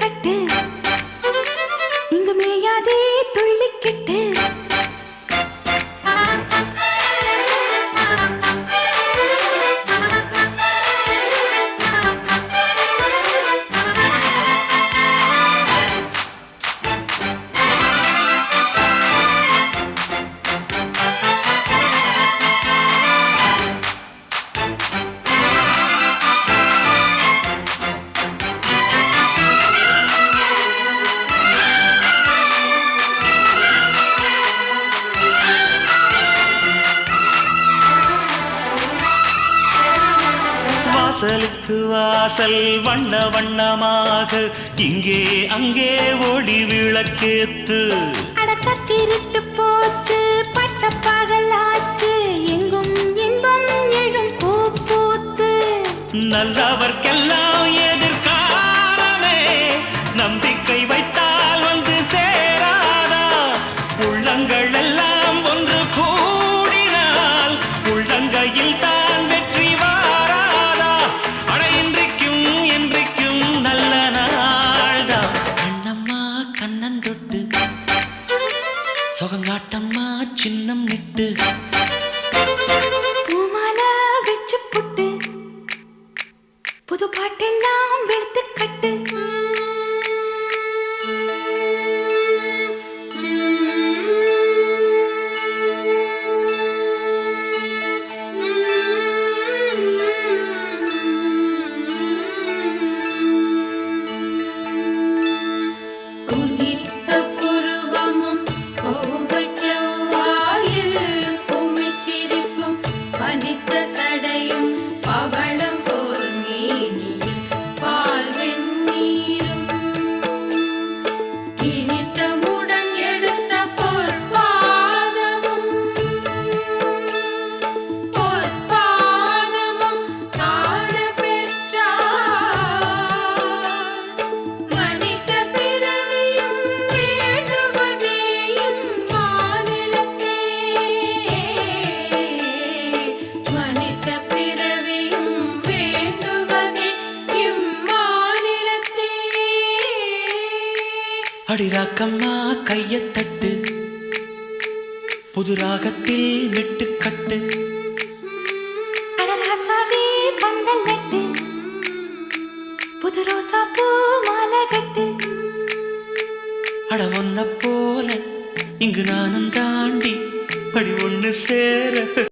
கட்டு இங்கு மேயாதே துள்ளிக்கிட்டு வாசலுக்கு வாசல் வண்ண வண்ணமாக இங்கே அங்கே ஒளி விளக்கேத்து அடக்கத்திருட்டு போச்சு பட்ட பகலாச்சு எங்கும் இன்பம் எழும் பூ பூத்து நல்லவர்க்கெல்லாம் எதிர்காலமே நம்பிக்கை வைத்தால் வந்து சேராதா உள்ளங்கள் எல்லாம் ஒன்று கூடினால் உள்ளங்கையில் தான் வெற்றி வாராதா அட இன்றைக்கும் என்றைக்கும் நல்ல நாள்தான் கண்ணம்மா கண்ணன் தொட்டு சொகங்காட்டம்மா சின்னம் நிட்டு பூமாலா வச்சு புட்டு புது பாட்டெல்லாம் வெளுத்து கட்டு அடிராக்கம்மா கையத்தட்டு புது ராகத்தில் மெட்டுக்கட்டு அடராசாவே பந்தல் நட்டு புது ரோசா பூ மாலை கட்டு அட ஒன்ன போல இங்கு நானும் தாண்டி படி ஒண்ணு சேர